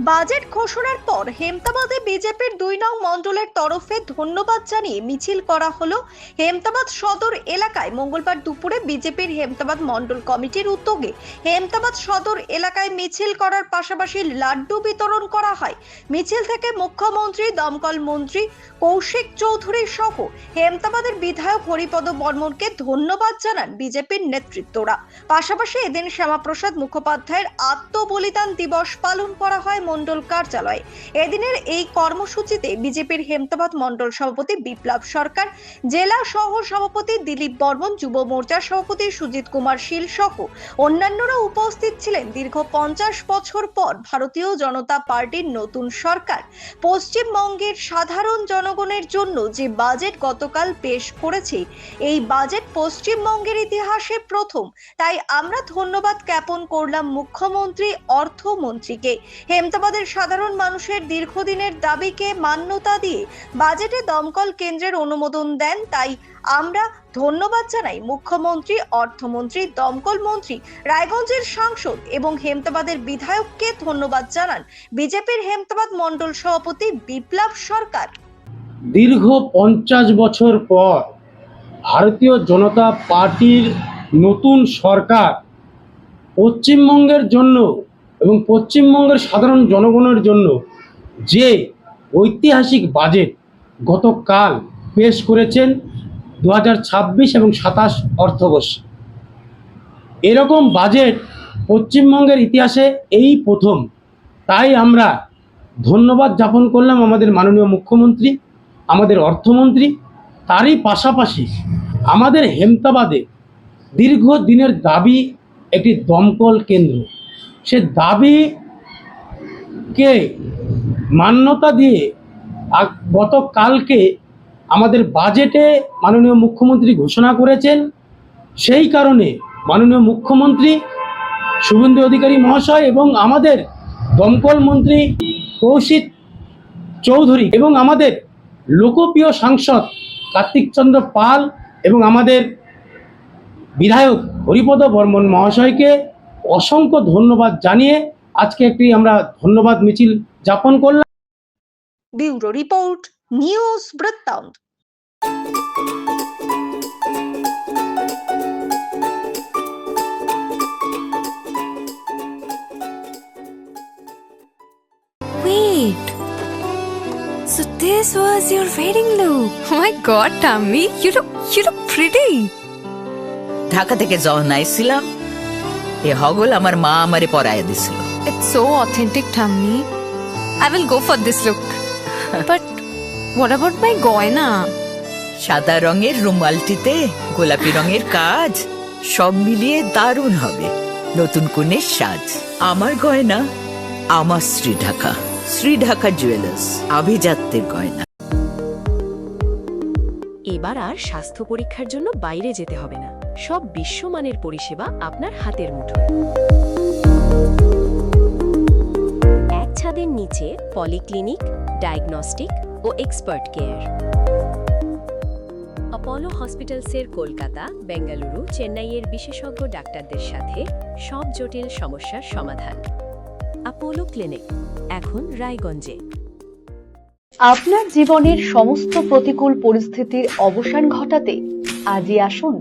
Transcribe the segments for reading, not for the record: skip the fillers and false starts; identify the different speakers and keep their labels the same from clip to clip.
Speaker 1: Budget ঘোষণার পর হেমতাবাদে বিজেপির ২ নং মণ্ডলের তরফে ধন্যবাদ জানিয়ে মিছিল করা হলো। হেমতাবাদ সদর এলাকায় মঙ্গলবার দুপুরে বিজেপির হেমতাবাদ মণ্ডল কমিটির উদ্যোগে হেমতাবাদ সদর এলাকায় মিছিল করার পাশাপাশি লাড্ডু বিতরণ করা হয়। মিছিল থেকে মুখ্যমন্ত্রী, দমকল মন্ত্রী কৌশিক চৌধুরী সহ হেমতাবাদের বিধায়ক হরিপদ বর্মনকে ধন্যবাদ জানান বিজেপির নেতৃত্বরা। পাশাপাশি এদিন শ্যামাপ্রসাদ মুখোপাধ্যায়ের আত্মবলিদান দিবস পালন করা হয় মণ্ডল কার্যালয়ে। এদিনের এই কর্মসূচিতে বিজেপির হেমতাবাদ মণ্ডল সভাপতি বিপ্লব সরকার, জেলা সহ সভাপতি দিলীপ বর্মন, যুব মোর্চা সভাপতি সুজিত কুমার শীল সহ অন্যান্যরা উপস্থিত ছিলেন। দীর্ঘ 50 বছর পর ভারতীয় জনতা পার্টির নতুন সরকার পশ্চিমবঙ্গের সাধারণ জনগণের জন্য যে বাজেট গতকাল পেশ করেছে, এই বাজেট পশ্চিমবঙ্গের ইতিহাসে প্রথম। তাই আমরা ধন্যবাদ জ্ঞাপন করলাম মুখ্যমন্ত্রী, অর্থমন্ত্রীকে। হেমতাবাদের সাধারণ মানুষের দীর্ঘদিনের দাবিকে মান্যতা দিয়ে বাজেটে দমকল কেন্দ্রের অনুমোদন দেন, তাই আমরা ধন্যবাদ জানাই মুখ্যমন্ত্রী, অর্থমন্ত্রী, দমকল মন্ত্রী, রায়গঞ্জের সাংসদ এবং হেমতাবাদের বিধায়ককে ধন্যবাদ জানান বিজেপির হেমতাবাদ মণ্ডল সভাপতি বিপ্লব সরকার।
Speaker 2: দীর্ঘ 50 বছর পর ভারতীয় জনতা পার্টির নতুন সরকার পশ্চিমবঙ্গের জন্য এবং পশ্চিমবঙ্গের সাধারণ জনগণের জন্য যে ঐতিহাসিক বাজেট গতকাল পেশ করেছেন 2026 এবং 27 অর্থবর্ষে, এরকম বাজেট পশ্চিমবঙ্গের ইতিহাসে এই প্রথম। তাই আমরা ধন্যবাদ জ্ঞাপন করলাম আমাদের মাননীয় মুখ্যমন্ত্রী, আমাদের অর্থমন্ত্রী। তারই পাশাপাশি আমাদের হেমতাবাদে দীর্ঘদিনের দাবি একটি দমকল কেন্দ্র, সে দাবিকে মান্যতা দিয়ে গতকালকে আমাদের বাজেটে মাননীয় মুখ্যমন্ত্রী ঘোষণা করেছেন। সেই কারণে মাননীয় মুখ্যমন্ত্রী শুভেন্দু অধিকারী মহাশয় এবং আমাদের দমকল মন্ত্রী কৌশিক চৌধুরী এবং আমাদের লোকপ্রিয় সাংসদ কার্তিক চন্দ্র পাল এবং আমাদের বিধায়ক হরিপদ বর্মন মহাশয়কে অসংখ্য ধন্যবাদ জানিয়ে আজকে একটি আমরা ধন্যবাদ মিছিল যাপন করলাম।
Speaker 1: ব্যুরো রিপোর্ট, নিউজ বৃত্তান্ত।
Speaker 3: Wait. So this was your wedding look. Oh my god, Tammy, you look pretty.
Speaker 4: Dhaka থেকে যখন আইছিলাম এ হগল আমার মা আমারে পরায় দিছিল।
Speaker 3: It's so authentic, Tammy. I will go for this look. But what about my goina?
Speaker 4: সাদা রঙের রুমালটিতে গোলাপি রঙের কাজ, সব মিলিয়ে দারুণ হবে নতুন কনের সাজ। আমার গয়না আমার শ্রী ঢাকা জুয়েলার্স, আভিজাত্যের গয়না।
Speaker 5: এবার আর স্বাস্থ্য পরীক্ষার জন্য বাইরে যেতে হবে না, সব বিশ্বমানের পরিষেবা আপনার হাতের মুঠোয়। এক ছাদের নিচে পলিক্লিনিক, ডায়াগনস্টিক ও এক্সপার্ট কেয়ার। অপোলো হসপিটালসের কলকাতা, বেঙ্গালুরু, চেন্নাইয়ের বিশেষজ্ঞ ডাক্তারদের সাথে সব জটিল সমস্যার সমাধান। অপোলো ক্লিনিক এখন রায়গঞ্জে।
Speaker 6: আপনার জীবনের সমস্ত প্রতিকূল পরিস্থিতির অবসান ঘটাতে আজই আসুন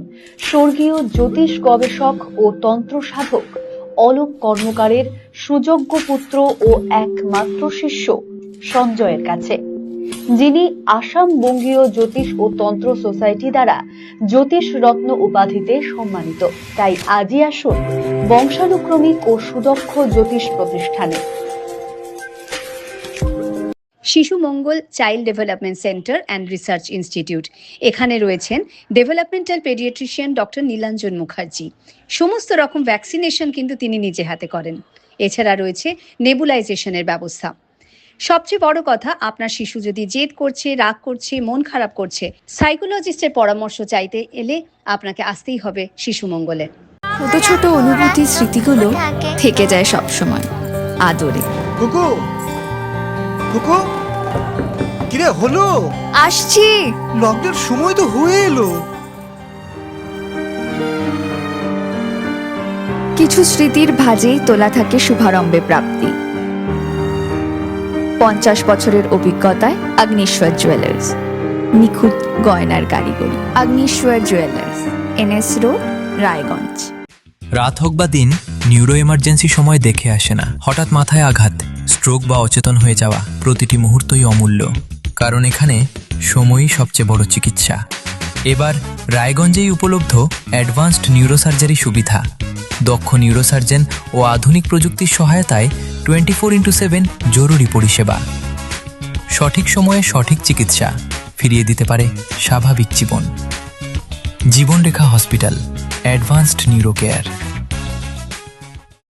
Speaker 6: স্বর্গীয় জ্যোতিষ গবেষক ও তন্ত্র সাধক অলোক কর্মকারের সুযোগ্য পুত্র ও একমাত্র শিষ্য সঞ্জয়ের কাছে, যিনি আসাম বঙ্গীয় জ্যোতিষ ও তন্ত্র সোসাইটি দ্বারা জ্যোতিষ রত্ন উপাধিতে সম্মানিত। তাই আজই আসুন বংশানুক্রমিক ও সুদক্ষ জ্যোতিষ প্রতিষ্ঠানে।
Speaker 7: Shishu Mangal child development centre and research institute. এখানে রয়েছেন developmental paediatrician doctor Nilanjan Mukherjee. সমস্ত রকম ভ্যাকসিনেশন কিন্তু তিনি নিজে হাতে করেন। এছাড়া রয়েছে নেবুলাইজেশনের ব্যবস্থা। সবচেয়ে বড় কথা, আপনার শিশু যদি জেদ করছে, রাগ করছে, মন খারাপ করছে, সাইকোলজিস্টের পরামর্শ চাইতে এলে আপনাকে আসতেই হবে শিশু মঙ্গলে।
Speaker 3: ছোট ছোট অনুভূতি, স্মৃতিগুলো থেকে যায় সব সময় আদরে।
Speaker 8: কিরে হলো?
Speaker 3: আসছি।
Speaker 8: লকডাউন সময় তো হয়ে এলো।
Speaker 3: কিছু স্মৃতির ভাজেই তোলা থাকে শুভারম্ভে প্রাপ্তি।
Speaker 9: 50 বছরের অভিজ্ঞতায় অগ্নিশ্বর জুয়েলার্স, নিখুঁত গয়নার কারিগরি। Agnishwar jewellers, NS road, Raiganj.
Speaker 10: রাত হোক বা দিন, নিউরো এমার্জেন্সি সময় দেখে আসে না। হঠাৎ মাথায় আঘাত, স্ট্রোক বা অচেতন হয়ে যাওয়া, প্রতিটি মুহূর্তই অমূল্য, কারণ এখানে সময়ই সবচেয়ে বড় চিকিৎসা। এবার রায়গঞ্জেই উপলব্ধ অ্যাডভান্সড নিউরোসার্জারি সুবিধা। দক্ষ নিউরোসার্জন ও আধুনিক প্রযুক্তির সহায়তায় 24x7 জরুরি পরিষেবা। সঠিক সময়ে সঠিক চিকিৎসা ফিরিয়ে দিতে পারে স্বাভাবিক জীবন। জীবনরেখা হসপিটাল, অ্যাডভান্সড নিউরো কেয়ার।